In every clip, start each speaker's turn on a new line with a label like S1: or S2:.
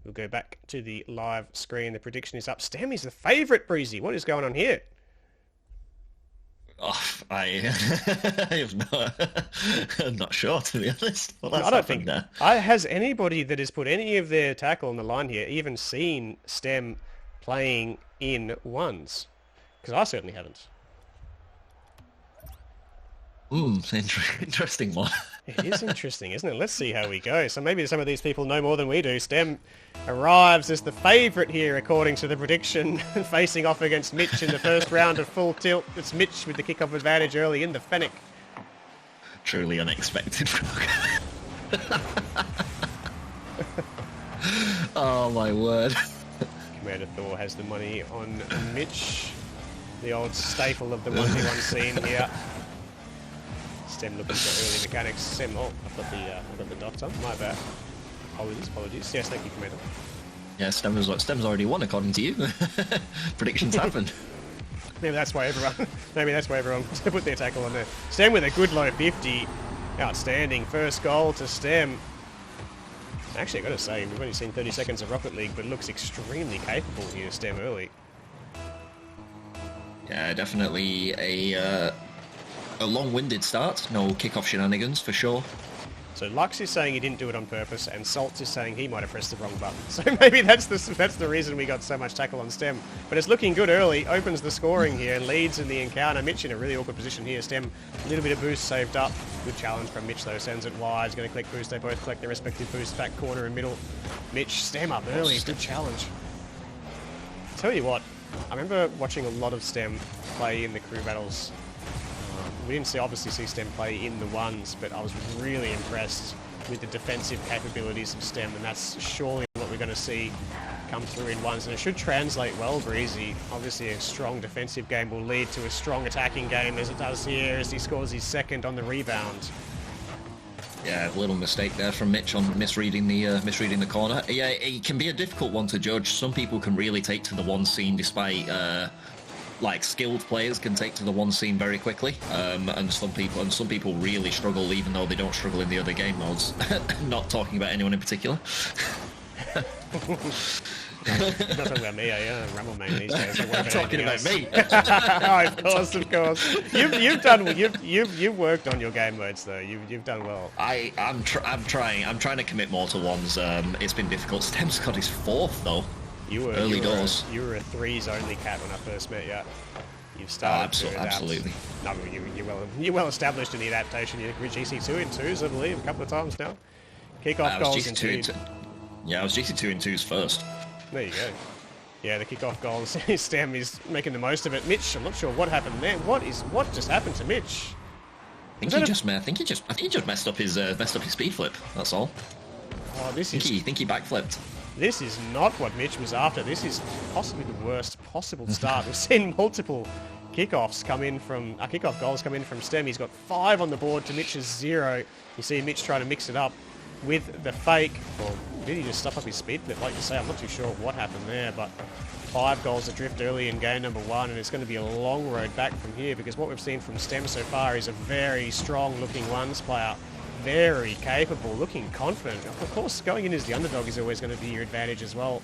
S1: We'll go back to the live screen. The prediction is up. Stem is the favourite, Breezy. What is going on here?
S2: Oh, I have no, I'm not sure, to be honest. Well,
S1: I
S2: that's
S1: don't
S2: happened
S1: think...
S2: there.
S1: Has anybody that has put any of their tackle on the line here even seen Stem playing in ones? Because I certainly haven't.
S2: Interesting one.
S1: It is interesting, isn't it? Let's see how we go. So maybe some of these people know more than we do. Stem arrives as the favourite here, according to the prediction, facing off against Mitch in the first round of full tilt. It's Mitch with the kickoff advantage early in the Fennec.
S2: Truly unexpected. Oh my word.
S1: Commander Thor has the money on Mitch. The old staple of the 1v1 scene here. Stem looking for early mechanics. Stem, oh, I've got the dots on. My bad. Apologies. Yes, thank you, Commander.
S2: Yeah, Stem's already won, according to you. Predictions happened.
S1: Maybe that's why everyone put their tackle on there. Stem with a good low 50. Outstanding. First goal to Stem. Actually, I've got to say, we've only seen 30 seconds of Rocket League, but looks extremely capable here, Stem early.
S2: Yeah, definitely a long-winded start. No kickoff shenanigans, for sure.
S1: So Lux is saying he didn't do it on purpose, and Saltz is saying he might have pressed the wrong button. So maybe that's the reason we got so much tackle on Stem. But it's looking good early, opens the scoring here, leads in the encounter. Mitch in a really awkward position here. Stem, a little bit of boost saved up. Good challenge from Mitch though, sends it wide. He's going to collect boost. They both collect their respective boosts, back corner and middle. Mitch, Stem up early, good challenge. Tell you what, I remember watching a lot of Stem play in the crew battles. We didn't obviously see Stem play in the ones, but I was really impressed with the defensive capabilities of Stem, and that's surely what we're going to see come through in ones, and it should translate well, Breezy. Obviously a strong defensive game will lead to a strong attacking game, as it does here, as he scores his second on the rebound.
S2: Yeah, a little mistake there from Mitch on misreading the corner. Yeah, it can be a difficult one to judge. Some people can really take to the one scene, despite like skilled players can take to the one scene very quickly, and some people really struggle, even though they don't struggle in the other game modes. Not talking about anyone in particular.
S1: Not talking about me, Rumble main these days.
S2: I'm talking about me.
S1: Oh, of course. You've worked on your game modes though. You've done well.
S2: I'm trying to commit more to ones. It's been difficult. Stem's got his fourth though. You were
S1: a threes only cat when I first met you. You've started to adapt.
S2: Absolutely.
S1: No, you're well established in the adaptation. You're GC2 in twos, I believe, a couple of times now. Kickoff goals in twos.
S2: Yeah, I was GC2 in twos first.
S1: There you go. Yeah, the kickoff goals. Stem is making the most of it. Mitch, I'm not sure what happened there. What just happened to Mitch?
S2: I think he just messed up his speed flip. That's all.
S1: Oh,
S2: I think he backflipped.
S1: This is not what Mitch was after. This is possibly the worst possible start. We've seen multiple kickoff goals come in from Stem. He's got 5 on the board to Mitch's 0. You see Mitch trying to mix it up with the fake. Or did he just stuff up his speed flip? Like you say, I'm not too sure what happened there, but 5 goals adrift early in game number 1, and it's going to be a long road back from here, because what we've seen from Stem so far is a very strong looking ones player. Very capable, looking confident. Of course, going in as the underdog is always going to be your advantage as well.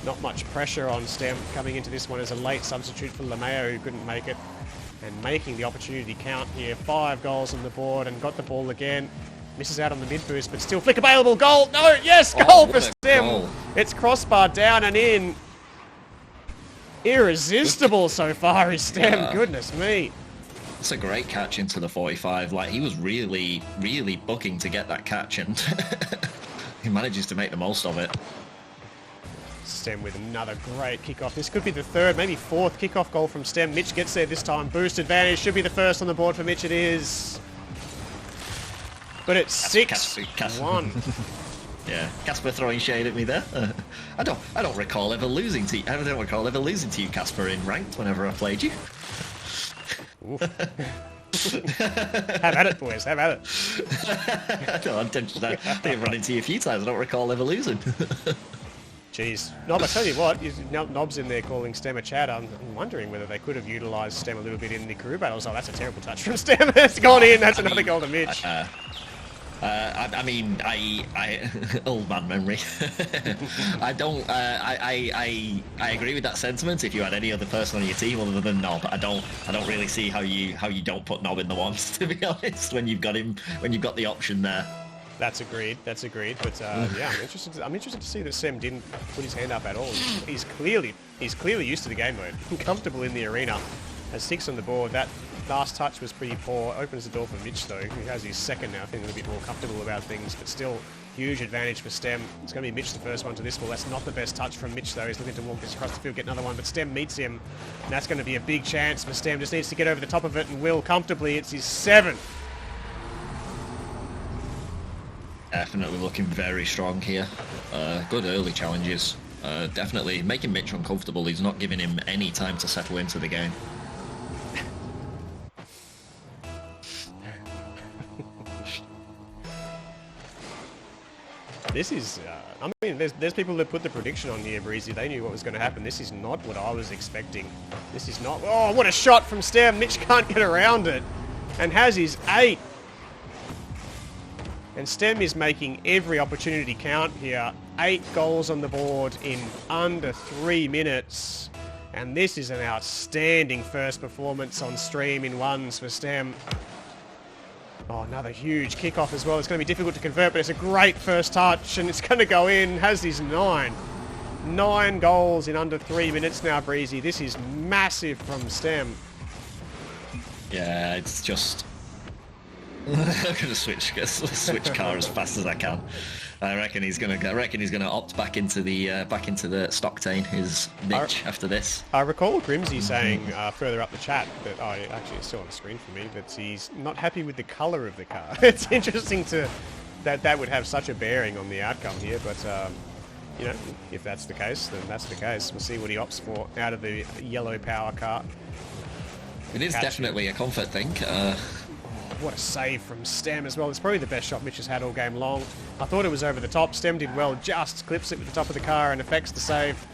S1: Not much pressure on Stem coming into this one as a late substitute for Lameo, who couldn't make it, and making the opportunity count here. 5 goals on the board, and got the ball again. Misses out on the mid boost, but still flick available. Goal! No! Yes! Goal for Stem! Goal. It's crossbar down and in. Irresistible so far is Stem. Yeah. Goodness me.
S2: It's a great catch into the 45. Like, he was really, really booking to get that catch, and he manages to make the most of it.
S1: Stem with another great kickoff. This could be the 3rd, maybe 4th kickoff goal from Stem. Mitch gets there this time. Boost advantage. Should be the 1st on the board for Mitch. It is. But it's 6-1.
S2: Yeah, Casper throwing shade at me there. I don't recall ever losing to you. I don't recall ever losing to you, Casper, in ranked whenever I played you.
S1: Have at it, boys. Have at it.
S2: No, I'm tempted. I think I've run into you a few times. I don't recall ever losing.
S1: Jeez. Nob, I tell you what, Nob's in there calling Stem a chat. I'm wondering whether they could have utilised Stem a little bit in the crew battles. Oh, that's a terrible touch from Stem. It's gone in. That's another goal to Mitch.
S2: I mean, I old man memory. I don't. I agree with that sentiment. If you had any other person on your team other than Nob, I don't really see how you don't put Nob in the ones. To be honest, when you've got him, when you've got the option there.
S1: That's agreed. That's agreed. But yeah, I'm interested to see that Sem didn't put his hand up at all. He's clearly used to the game mode. Comfortable in the arena. Has 6 on the board. That last touch was pretty poor. Opens the door for Mitch though. He has his second now, feeling a bit more comfortable about things. But still, huge advantage for Stem. It's going to be Mitch the first one to this ball. That's not the best touch from Mitch though. He's looking to walk this across the field, get another one. But Stem meets him. And that's going to be a big chance for Stem. Just needs to get over the top of it and will comfortably. It's his 7th.
S2: Definitely looking very strong here. Good early challenges. Definitely making Mitch uncomfortable. He's not giving him any time to settle into the game.
S1: This is, I mean, there's people that put the prediction on here, Breezy. They knew what was going to happen. This is not what I was expecting. This is not... Oh, what a shot from Stem. Mitch can't get around it. And has his 8. And Stem is making every opportunity count here. 8 goals on the board in under 3 minutes. And this is an outstanding first performance on stream in ones for Stem. Oh, another huge kickoff as well. It's going to be difficult to convert, but it's a great first touch, and it's going to go in. Has his 9. 9 goals in under 3 minutes now, Breezy. This is massive from Stem.
S2: Yeah, it's just... I'm gonna switch car as fast as I can. I reckon he's gonna opt back into the Stocktane, his niche after this.
S1: I recall Grimsy saying further up the chat that actually it's still on the screen for me that he's not happy with the colour of the car. It's interesting that would have such a bearing on the outcome here, but you know, if that's the case, then that's the case. We'll see what he opts for out of the yellow power car.
S2: It is definitely a comfort thing.
S1: What a save from Stem as well. It's probably the best shot Mitch has had all game long. I thought it was over the top. Stem did well, just clips it with the top of the car and affects the save.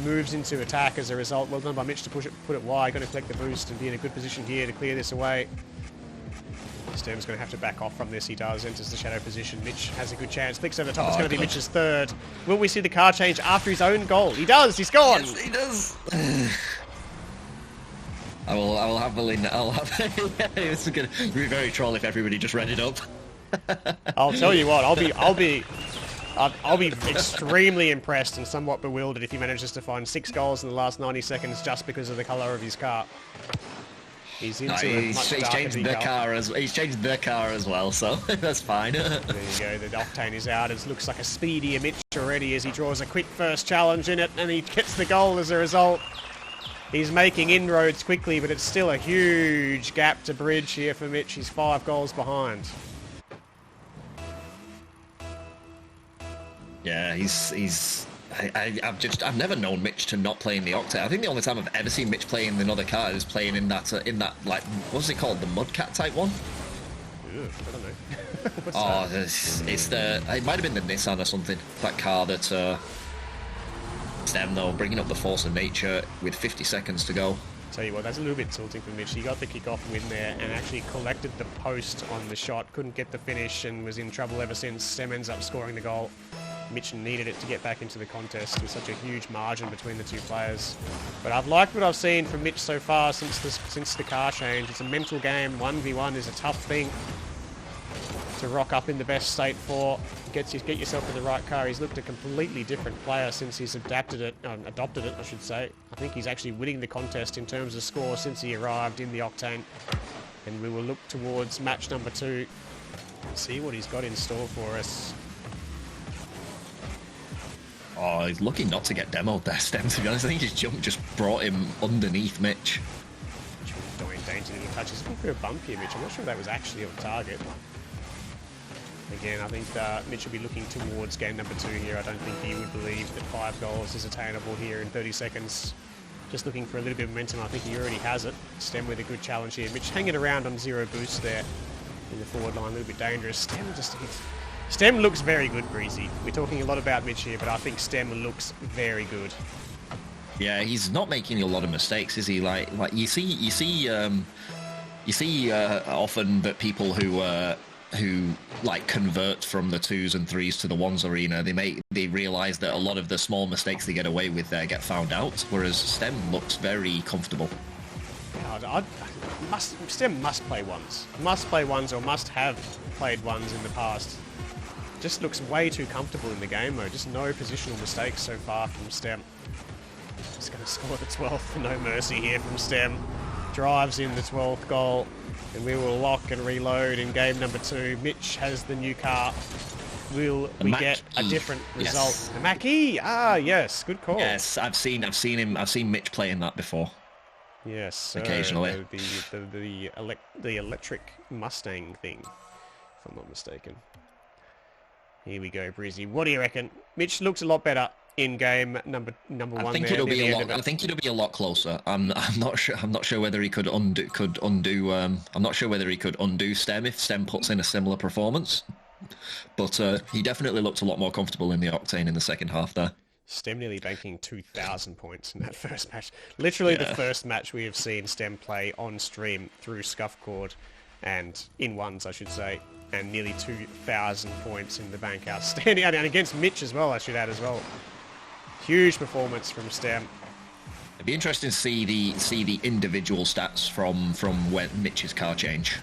S1: Moves into attack as a result. Well done by Mitch to put it wide. Going to collect the boost and be in a good position here to clear this away. Stem's going to have to back off from this. He does. Enters the shadow position. Mitch has a good chance. Flicks over the top. It's going to be Mitch's 3rd. Will we see the car change after his own goal? He does. He's gone.
S2: Yes, he does. I will happily. It's going to be very troll if everybody just read it up.
S1: I'll tell you what. I'll be extremely impressed and somewhat bewildered if he manages to find 6 goals in the last 90 seconds just because of the colour of his car. He's into
S2: he's changed the car as well, so that's fine.
S1: There you go. The octane is out. It looks like a speedier Mitch already as he draws a quick first challenge in it, and he gets the goal as a result. He's making inroads quickly, but it's still a huge gap to bridge here for Mitch. He's 5 goals behind.
S2: Yeah, I've never known Mitch to not play in the Octane. I think the only time I've ever seen Mitch play in another car is playing in that like, what's it called, the Mudcat type one?
S1: Ew, I don't know.
S2: It might have been the Nissan or something. That car that. Stem though, bringing up the force of nature with 50 seconds to go.
S1: Tell you what, that's a little bit tilting for Mitch. He got the kick-off win there and actually collected the post on the shot. Couldn't get the finish and was in trouble ever since. Stem ends up scoring the goal. Mitch needed it to get back into the contest with such a huge margin between the two players. But I've liked what I've seen from Mitch so far since the car change. It's a mental game. 1v1 is a tough thing to rock up in the best state for. Get yourself in the right car. He's looked a completely different player since he's adopted it, I should say. I think he's actually winning the contest in terms of score since he arrived in the Octane. And we will look towards match number 2 and see what he's got in store for us.
S2: Oh, he's lucky not to get demoed there, Stem, to be honest. I think his jump just brought him underneath Mitch.
S1: Doing dainty little touches. Looking for a bump here, Mitch. I'm not sure if that was actually on target. Again, I think Mitch will be looking towards game number 2 here. I don't think he would believe that 5 goals is attainable here in 30 seconds. Just looking for a little bit of momentum. I think he already has it. Stem with a good challenge here. Mitch hanging around on 0 boost there in the forward line. A little bit dangerous. Stem looks very good, Breezy. We're talking a lot about Mitch here, but I think Stem looks very good.
S2: Yeah, he's not making a lot of mistakes, is he? Like you see often that people who who like convert from the 2s and 3s to the 1s arena, they realise that a lot of the small mistakes they get away with there get found out, whereas Stem looks very comfortable.
S1: Stem must play ones. Must play ones or must have played ones in the past. Just looks way too comfortable in the game mode. Just no positional mistakes so far from Stem. Just going to score the 12th. No mercy here from Stem. Drives in the 12th goal. And we will lock and reload in game number 2. Mitch has the new car. Will we get a different result?
S2: Yes.
S1: The Mackie! Ah, yes. Good call.
S2: Yes, I've seen Mitch playing that before.
S1: Yes,
S2: occasionally.
S1: The electric Mustang thing, if I'm not mistaken. Here we go, Breezy. What do you reckon? Mitch looks a lot better in game number one.
S2: I think it'll be a lot. I think it'll be a lot closer. I'm not sure. I'm not sure whether he could undo. I'm not sure whether he could undo Stem if Stem puts in a similar performance. But he definitely looked a lot more comfortable in the Octane in the second half there.
S1: Stem nearly banking 2,000 points in that first match. Literally the first match we have seen Stem play on stream through Scuffcord and in ones, I should say, and nearly 2,000 points in the bank. Outstanding. And against Mitch as well, I should add as well. Huge performance from Stem.
S2: It'd be interesting to see the individual stats from when Mitch's car change,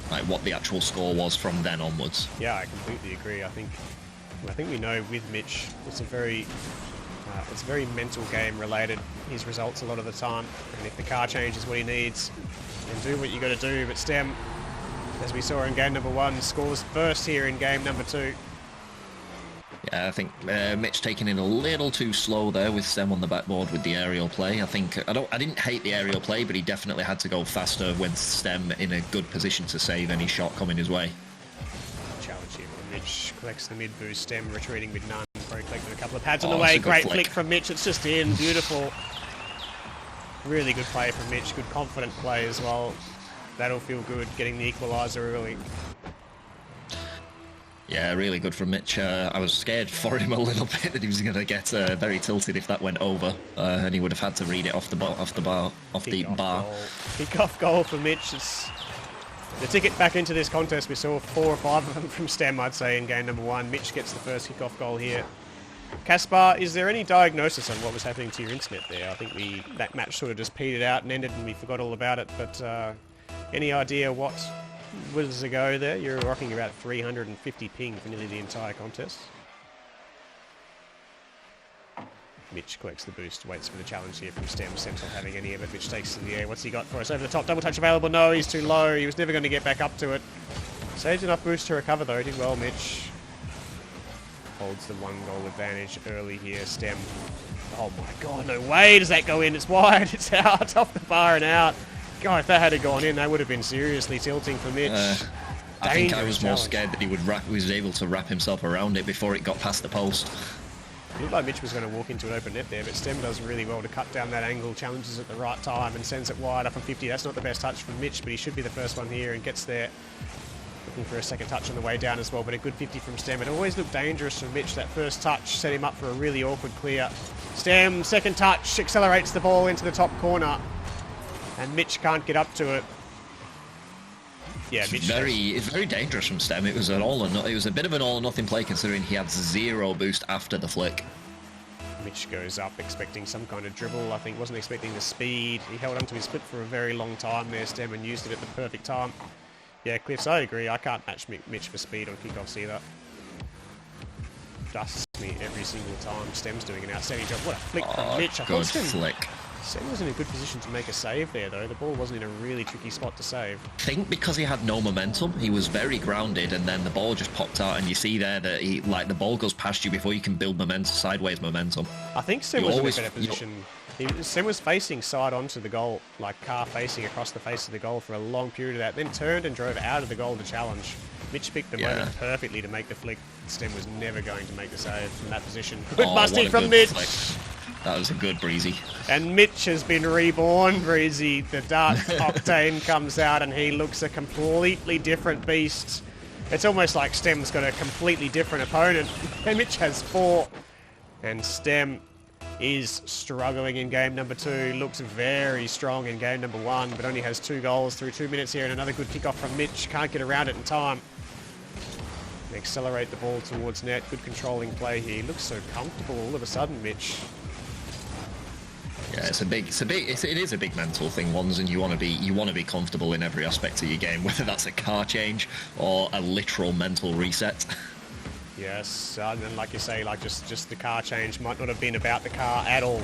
S2: like what the actual score was from then onwards.
S1: Yeah, I completely agree. I think we know with Mitch, it's very mental game related, his results a lot of the time. And if the car change is what he needs, then do what you got to do. But Stem, as we saw in game number 1, scores first here in game number 2.
S2: Yeah, I think Mitch taking it a little too slow there with Stem on the backboard with the aerial play. I didn't hate the aerial play, but he definitely had to go faster with Stem in a good position to save any shot coming his way.
S1: Challenge here from Mitch, collects the mid boost, Stem retreating with none. Pro collected a couple of pads on the way. Great flick from Mitch. It's just in. Beautiful. Really good play from Mitch. Good confident play as well. That'll feel good, getting the equaliser early.
S2: Yeah, really good from Mitch. I was scared for him a little bit that he was going to get very tilted if that went over, and he would have had to read it off the bar.
S1: Kick-off goal for Mitch. It's the ticket back into this contest. We saw 4 or 5 of them from Stem, I'd say, in game number 1. Mitch gets the first kick-off goal here. Caspar, is there any diagnosis on what was happening to your internet there? I think that match sort of just petered out and ended and we forgot all about it, but any idea what was a go there? You're rocking about 350 ping for nearly the entire contest. Mitch collects the boost, waits for the challenge here from Stem. Stem's not having any of it. Mitch takes to the air. What's he got for us? Over the top, double touch available. No, he's too low. He was never going to get back up to it. Saved enough boost to recover though. Did well, Mitch. Holds the 1 goal advantage early here. Stem. Oh my god, no way does that go in. It's wide. It's out. Off the bar and out. God, if that had gone in, that would have been seriously tilting for Mitch.
S2: I think I was more scared that he was able to wrap himself around it before it got past the post.
S1: It looked like Mitch was going to walk into an open net there, but Stem does really well to cut down that angle, challenges at the right time and sends it wide up from 50. That's not the best touch from Mitch, but he should be the first one here and gets there. Looking for a second touch on the way down as well, but a good 50 from Stem. It always looked dangerous from Mitch. That first touch set him up for a really awkward clear. Stem, second touch, accelerates the ball into the top corner. And Mitch can't get up to it. Yeah, Mitch.
S2: It's very dangerous from Stem. It was it was a bit of an all or nothing play considering he had 0 boost after the flick.
S1: Mitch goes up expecting some kind of dribble. I think wasn't expecting the speed. He held onto his foot for a very long time there, Stem, and used it at the perfect time. Yeah, Cliffs, I agree. I can't match Mitch for speed on kickoffs either. Dusts me every single time. Stem's doing an outstanding job. What a flick from Mitch.
S2: Good flick.
S1: Stem was in a good position to make a save there, though. The ball wasn't in a really tricky spot to save.
S2: I think because he had no momentum, he was very grounded, and then the ball just popped out, and you see there that the ball goes past you before you can build sideways momentum.
S1: I think Stem was in a better position. Stem was facing side onto the goal, like car facing across the face of the goal for a long period of that, then turned and drove out of the goal to challenge. Mitch picked the moment perfectly to make the flick. Stem was never going to make the save from that position. Good musty from Mitch. Flick.
S2: That was a good Breezy.
S1: And Mitch has been reborn, Breezy. The dark octane comes out and he looks a completely different beast. It's almost like Stem's got a completely different opponent. And Mitch has 4. And Stem is struggling in game number 2. Looks very strong in game number 1, but only has 2 goals through 2 minutes here and another good kickoff from Mitch. Can't get around it in time. Accelerate the ball towards net. Good controlling play here. He looks so comfortable all of a sudden, Mitch.
S2: Yeah, it is a big mental thing, Wands, and you want to be comfortable in every aspect of your game, whether that's a car change or a literal mental reset.
S1: Yes, and then like you say, like just the car change might not have been about the car at all.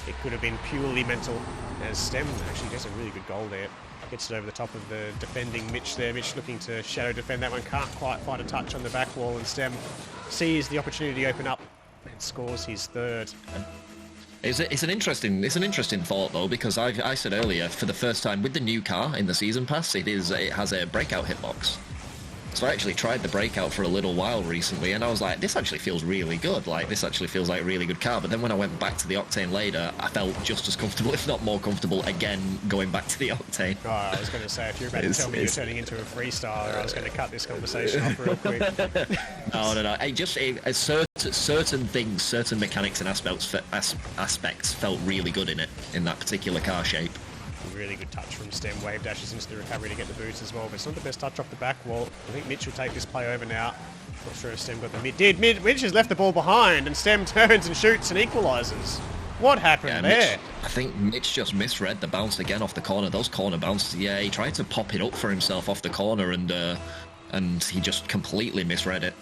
S1: It could have been purely mental. As Stem actually gets a really good goal there. Gets it over the top of the defending Mitch there. Mitch looking to shadow defend that one. Can't quite find a touch on the back wall, and Stem sees the opportunity open up and scores his third.
S2: It's an interesting thought though, because I said earlier, for the first time with the new car in the season pass, it has a breakout hitbox. So I actually tried the breakout for a little while recently, and I was like, this actually feels really good. Like, this actually feels like a really good car. But then when I went back to the Octane later, I felt just as comfortable, if not more comfortable, again, going back to the Octane.
S1: Oh, I was going to say, if you're about to tell me you're turning into a freestyler, I was going to cut this conversation off real quick.
S2: No. Certain things, certain mechanics and aspects felt really good in it, in that particular car shape.
S1: Really good touch from Stem. Wave dashes into the recovery to get the boost as well, but it's not the best touch off the back wall. I think Mitch will take this play over now. Not sure if Stem got the mid. Mitch has left the ball behind, and Stem turns and shoots and equalises. What happened there?
S2: I think Mitch just misread the bounce again off the corner. Those corner bounces, yeah, he tried to pop it up for himself off the corner, and he just completely misread it.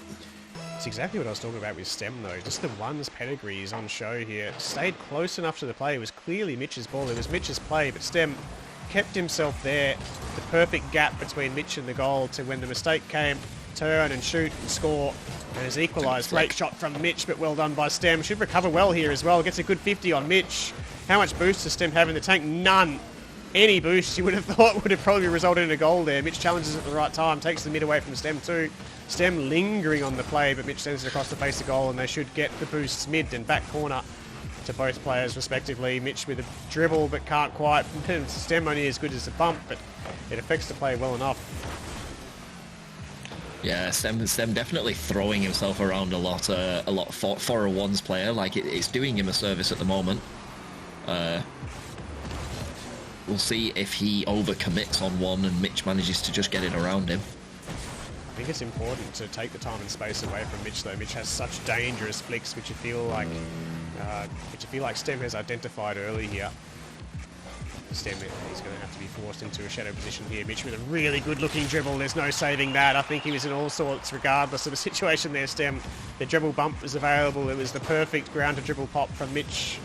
S1: It's exactly what I was talking about with Stem, though. Just the one's pedigree is on show here. Stayed close enough to the play. It was clearly Mitch's ball. It was Mitch's play, but Stem kept himself there. The perfect gap between Mitch and the goal to when the mistake came, turn and shoot and score. And has equalised. Great shot from Mitch, but well done by Stem. Should recover well here as well. Gets a good 50 on Mitch. How much boost does Stem have in the tank? None. Any boost you would have thought would have probably resulted in a goal there. Mitch challenges at the right time. Takes the mid away from Stem too. Stem lingering on the play, but Mitch sends it across the face of goal, and they should get the boosts mid and back corner to both players respectively. Mitch with a dribble, but can't quite. Stem only as good as a bump, but it affects the play well enough.
S2: Yeah, Stem definitely throwing himself around a lot for a ones player. Like it's doing him a service at the moment. We'll see if he overcommits on one and Mitch manages to just get it around him.
S1: I think it's important to take the time and space away from Mitch, though. Mitch has such dangerous flicks, which you feel like Stem has identified early here. Stem, he's going to have to be forced into a shadow position here. Mitch with a really good-looking dribble. There's no saving that. I think he was in all sorts, regardless of the situation there, Stem. The dribble bump was available. It was the perfect ground-to-dribble pop from Mitch.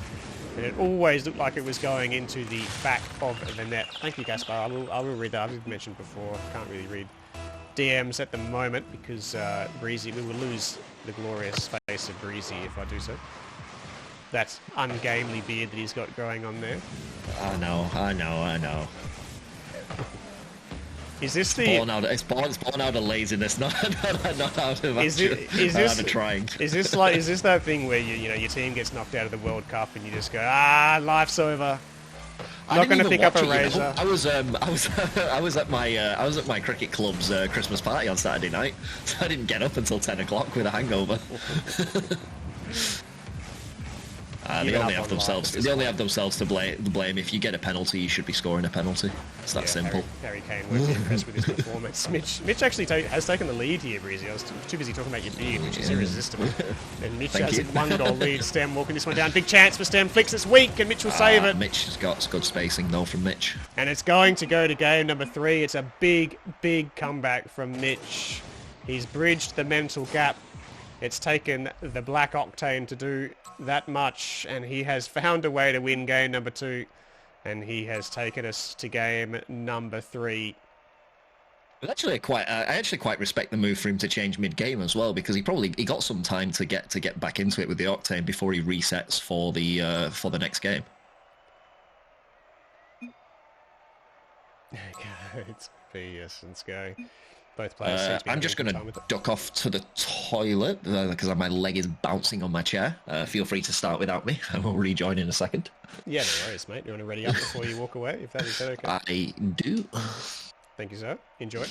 S1: And it always looked like it was going into the back of the net. Thank you, Gaspar. I will read that. I've mentioned before. I can't really read DMs at the moment because Breezy, we will lose the glorious face of Breezy if I do so. That ungamely beard that he's got growing on there.
S2: I know.
S1: Is this the...
S2: It's born out of laziness, not out of trying.
S1: Is this that thing where your team gets knocked out of the World Cup and you just go, life's over. I'm not going to pick up a razor.
S2: I was at my cricket club's Christmas party on Saturday night, so I didn't get up until 10 o'clock with a hangover. They only have themselves to blame. If you get a penalty, you should be scoring a penalty. It's that simple.
S1: Harry Kane won't be impressed with his performance. Mitch actually has taken the lead here, Breezy. I was too busy talking about your beard, which is irresistible. And Mitch has a 1-goal lead. Stem walking this one down. Big chance for Stem. Flicks, it's weak, and Mitch will save it.
S2: Mitch has got good spacing, though, from Mitch.
S1: And it's going to go to game number 3. It's a big, big comeback from Mitch. He's bridged the mental gap. It's taken the Black Octane to do that much, and he has found a way to win game number 2, and he has taken us to game number 3.
S2: I actually quite respect the move for him to change mid-game as well, because he got some time to get back into it with the Octane before he resets for the next game.
S1: It's BS and go. Both players.
S2: I'm just going to duck off to the toilet because my leg is bouncing on my chair. Feel free to start without me. I will rejoin in a second.
S1: Yeah, no worries, mate. You want to ready up before you walk away, if that is okay?
S2: I do.
S1: Thank you, sir. Enjoy.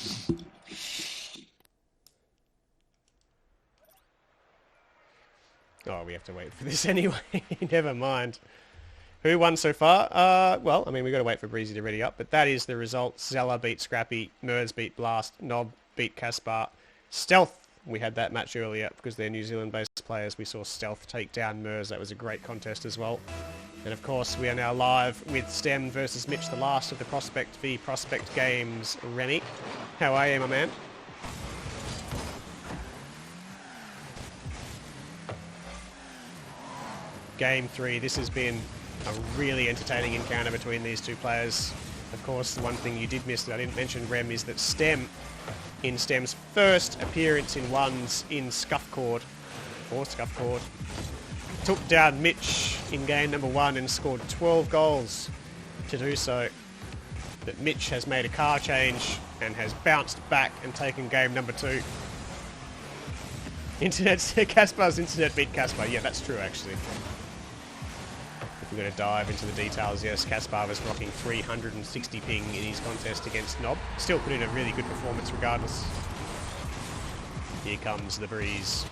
S1: Oh, we have to wait for this anyway. Never mind. Who won so far? Well, I mean, we've got to wait for Breezy to ready up, but that is the result. Zella beat Scrappy, Merz beat Blast, Nob beat Caspar, Stealth We had that match earlier because they're New Zealand-based players. We saw Stealth take down Mers. That was a great contest as well. And of course, we are now live with Stem versus Mitch, the last of the Prospect v Prospect games. Remy, how are you, my man? Game 3. This has been a really entertaining encounter between these two players. Of course, the one thing you did miss that I didn't mention, Rem, is that Stem, in Stem's first appearance in ones in Scuffcord, took down Mitch in game number 1 and scored 12 goals to do so. But Mitch has made a car change and has bounced back and taken game number 2. Caspar's internet beat Caspar. Yeah, that's true, actually. If we're going to dive into the details, yes, Caspar was rocking 360 ping in his contest against Nob. Still put in a really good performance regardless. Here comes the breeze.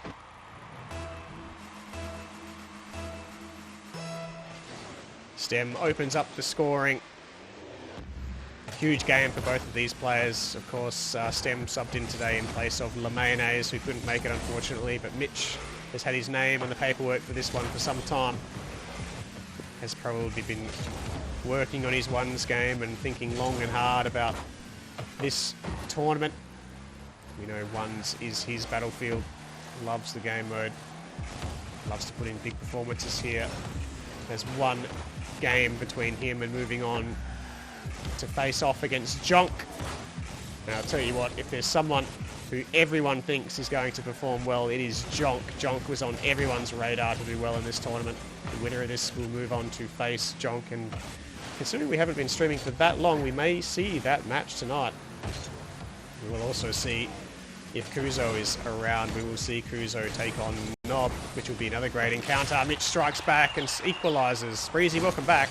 S1: Stem opens up the scoring. Huge game for both of these players. Of course, Stem subbed in today in place of Lemayonnaise, who couldn't make it unfortunately, but Mitch has had his name on the paperwork for this one for some time. Has probably been working on his ones game and thinking long and hard about this tournament. You know, ones is his battlefield. Loves the game mode. Loves to put in big performances here. There's one game between him and moving on to face off against Jonk. And I'll tell you what, if there's someone who everyone thinks is going to perform well, it is Jonk. Jonk was on everyone's radar to do well in this tournament. The winner of this will move on to face Jonk, and considering we haven't been streaming for that long, we may see that match tonight. We will also see if Kuzo is around. We will see Kuzo take on Nob, which will be another great encounter. Mitch strikes back and equalises. Breezy, welcome back.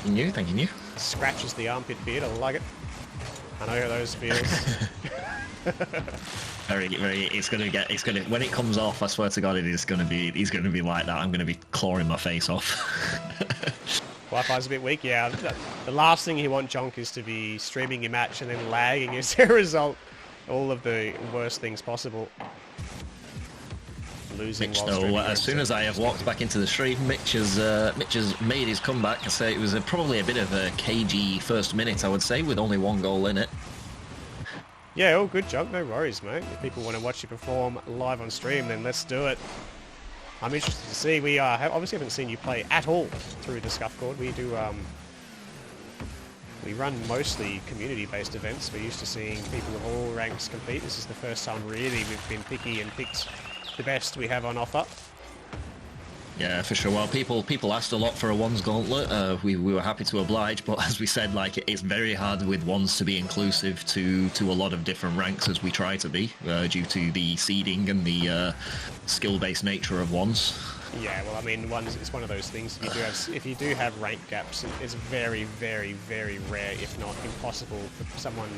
S2: Thank you.
S1: Scratches the armpit beard. I like it. I know how those feels.
S2: Very. It's gonna. When it comes off, I swear to God, he's gonna be like that. I'm gonna be clawing my face off.
S1: Wi-Fi's a bit weak. Yeah. The last thing you want, Jonk, is to be streaming your match and then lagging as a result. All of the worst things possible. Losing
S2: Mitch, though, as soon as I have walked back into the stream, Mitch has made his comeback. I say it was probably a bit of a cagey first minute, I would say, with only 1 goal in it.
S1: Yeah, all good, Jonk. No worries, mate. If people want to watch you perform live on stream, then let's do it. I'm interested to see. We obviously haven't seen you play at all through the Scuffcord. We do. We run mostly community-based events. We're used to seeing people of all ranks compete. This is the first time really we've been picky and picked the best we have on offer.
S2: Yeah, for sure. Well, people asked a lot for a ones gauntlet. We were happy to oblige, but as we said, like, it's very hard with ones to be inclusive to a lot of different ranks, as we try to be, due to the seeding and the skill-based nature of ones.
S1: Yeah, well, I mean, it's one of those things. If you do have rank gaps, it's very, very, very rare, if not impossible, for someone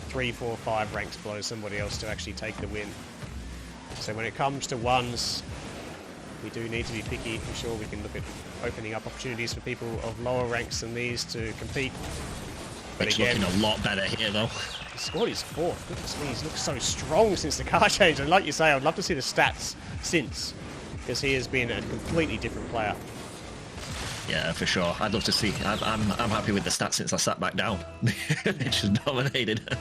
S1: 3, 4, 5 ranks below somebody else to actually take the win. So when it comes to ones, we do need to be picky. I'm sure we can look at opening up opportunities for people of lower ranks than these to compete. But
S2: It's
S1: again,
S2: looking a lot better here, though.
S1: he scored his 4th. Goodness me, he's looked so strong since the car change. And like you say, I'd love to see the stats since, because he has been a completely different player.
S2: Yeah, for sure. I'd love to see. I'm happy with the stats since I sat back down. Mitch has dominated.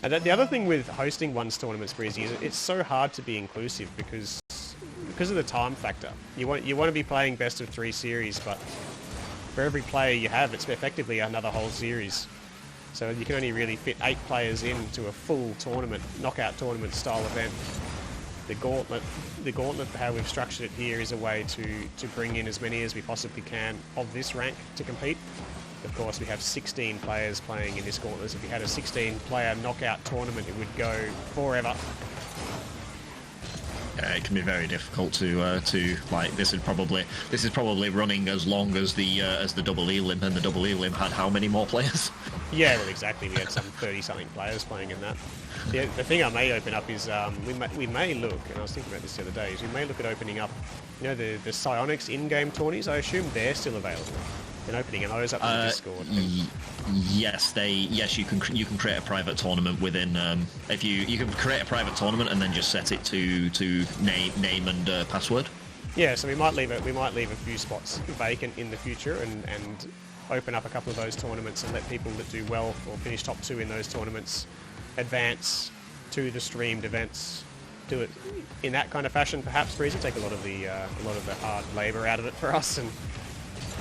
S1: And the other thing with hosting ones tournaments, Breezy, is it's so hard to be inclusive because of the time factor. You want to be playing best of 3 series, but for every player you have, it's effectively another whole series. So you can only really fit 8 players into a full tournament, knockout tournament style event. The gauntlet, how we've structured it here, is a way to bring in as many as we possibly can of this rank to compete. Of course, we have 16 players playing in this gauntlet. So if we had a 16-player knockout tournament, it would go forever.
S2: Yeah, it can be very difficult to like. This is probably running as long as the double elim, and the double elim had how many more players?
S1: Yeah, well, exactly. We had some 30-something players playing in that. The thing I may open up is we may look, and I was thinking about this the other day, is we may look at opening up, you know, the Psionics in-game tourneys. I assume they're still available. been opening those up in the Discord.
S2: Yes, you can create a private tournament within. If you can create a private tournament and then just set it to name and password.
S1: Yeah, so we might leave a few spots vacant in the future and open up a couple of those tournaments and let people that do well or finish top 2 in those tournaments advance to the streamed events. Do it in that kind of fashion, perhaps, Breezy. Take a lot of the hard labour out of it for us and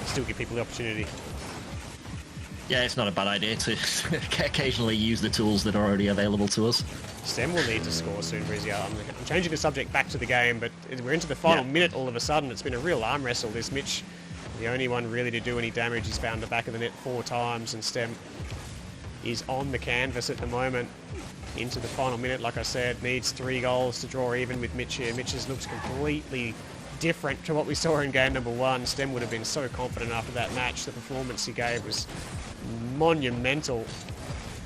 S1: still give people the opportunity.
S2: Yeah, it's not a bad idea to occasionally use the tools that are already available to us.
S1: Stem will need to score soon, Breezy. I'm changing the subject back to the game, but we're into the final minute all of a sudden. It's been a real arm wrestle, this. Mitch, the only one really to do any damage. He's found the back of the net 4 times, and Stem is on the canvas at the moment. Into the final minute, like I said, needs 3 goals to draw even with Mitch here. Mitch's looks completely different to what we saw in game number 1. Stem would have been so confident after that match. The performance he gave was monumental.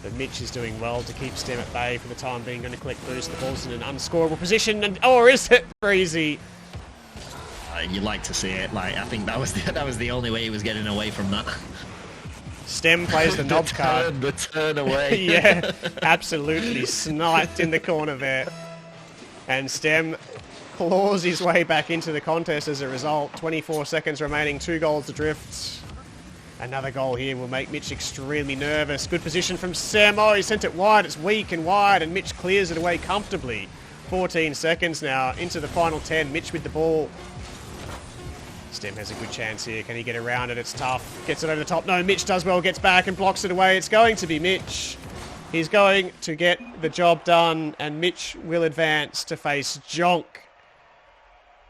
S1: But Mitch is doing well to keep Stem at bay for the time being. Going to collect boost. The ball's in an unscorable position, and is it Breezy?
S2: You like to see it. Like, I think that was the only way he was getting away from that.
S1: Stem plays the knob card.
S2: The turn away.
S1: Yeah, absolutely sniped in the corner there. And Stem claws his way back into the contest as a result. 24 seconds remaining, 2 goals adrift. Another goal here will make Mitch extremely nervous. Good position from Stem. Oh, he sent it wide. It's weak and wide, and Mitch clears it away comfortably. 14 seconds now into the final 10. Mitch with the ball. Stem has a good chance here. Can he get around it? It's tough. Gets it over the top. No, Mitch does well. Gets back and blocks it away. It's going to be Mitch. He's going to get the job done, and Mitch will advance to face Jonk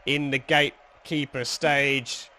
S1: in the gatekeeper stage.